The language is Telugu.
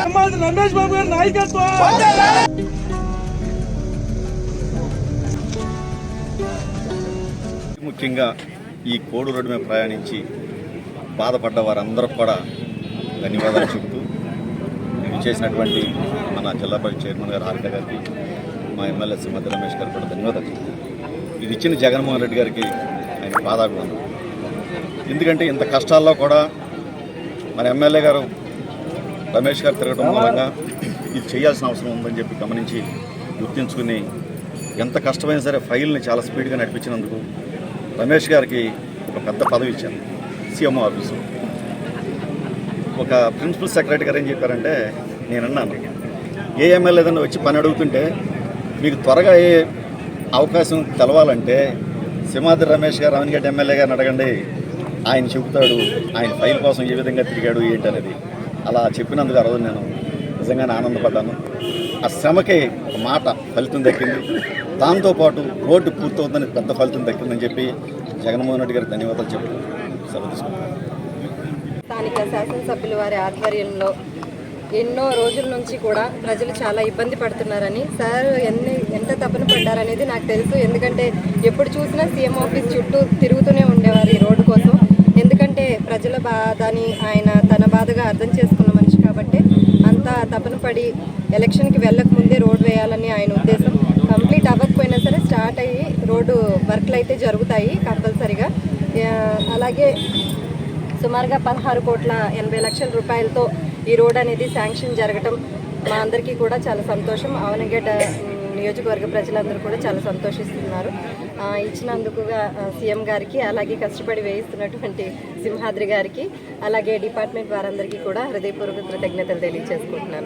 రమేష్ బాబు గారి నాయకత్వం. ముఖ్యంగా ఈ కోడు రోడ్డు మీద ప్రయాణించి బాధపడ్డ వారందరూ కూడా ధన్యవాదాలు చెబుతూ ఇది చేసినటువంటి మన జిల్లా పరిషత్ చైర్మన్ గారు హారిక గారికి, మా ఎమ్మెల్యే సింహాద్రి రమేష్ గారికి కూడా ధన్యవాదాలు చెబుతూ ఇది ఇచ్చిన జగన్మోహన్ రెడ్డి గారికి ఆయన పాదాభివందనం. ఎందుకంటే ఇంత కష్టాల్లో కూడా మన ఎమ్మెల్యే గారు రమేష్ గారు తిరగడం మూలంగా ఇది చేయాల్సిన అవసరం ఉందని చెప్పి గమనించి గుర్తించుకుని ఎంత కష్టమైనా సరే ఫైల్ని చాలా స్పీడ్గా నడిపించినందుకు రమేష్ గారికి ఒక పెద్ద పదవి ఇచ్చాను సీఎంఓ ఆఫీసు. ఒక ప్రిన్సిపల్ సెక్రటరీ గారు ఏం చెప్పారంటే, నేను అన్నాను ఏ ఎమ్మెల్యే ఏదైనా వచ్చి పని అడుగుతుంటే మీకు త్వరగా ఏ అవకాశం తెలవాలంటే సింహాద్రి రమేష్ గారు రామన్గడ్డ ఎమ్మెల్యే గారిని అడగండి, ఆయన చెబుతాడు ఆయన ఫైల్ కోసం ఏ విధంగా తిరిగాడు ఏంటనేది. అలా చెప్పినందుకు ఆ రోజు నేను నిజంగానే ఆనందపడ్డాను. ఆ శ్రమకి ఒక మాట ఫలితం దక్కింది, దాంతోపాటు రోడ్డు పూర్తవుతుందని పెద్ద ఫలితం దక్కిందని చెప్పి జగన్మోహన్ రెడ్డి గారికి ధన్యవాదాలు చెప్పి సెలవు తీసుకుంటాను. స్థానిక శాసనసభ్యుల వారి ఆధ్వర్యంలో ఎన్నో రోజుల నుంచి కూడా ప్రజలు చాలా ఇబ్బంది పడుతున్నారని, సార్ ఎంత తపన పడ్డారనేది నాకు తెలుసు. ఎందుకంటే ఎప్పుడు చూసినా సీఎం ఆఫీస్ చుట్టూ తిరుగుతూనే ఉండేవారు ఈ రోడ్డు కోసం. ఎందుకంటే ప్రజల బాధని ఆయన తన బాధగా అర్థం చేసుకున్న మనిషి కాబట్టి అంతా తపన పడి ఎలక్షన్కి వెళ్ళక ముందే రోడ్డు వేయాలని ఆయన ఉద్దేశం. కంప్లీట్ అవ్వకపోయినా సరే స్టార్ట్ అయ్యి రోడ్డు వర్క్లు అయితే జరుగుతాయి కంపల్సరిగా. అలాగే సుమారుగా 16,80,00,000 రూపాయలతో ఈ రోడ్ అనేది శాంక్షన్ జరగటం మా అందరికీ కూడా చాలా సంతోషం. ఆవనగడ్డ నియోజకవర్గ ప్రజలందరూ కూడా చాలా సంతోషిస్తున్నారు. ఇచ్చినందుకుగా సీఎం గారికి, అలాగే కష్టపడి వేయిస్తున్నటువంటి సింహాద్రి గారికి, అలాగే డిపార్ట్మెంట్ వారందరికీ కూడా హృదయపూర్వక కృతజ్ఞతలు తెలియజేసుకుంటున్నాను.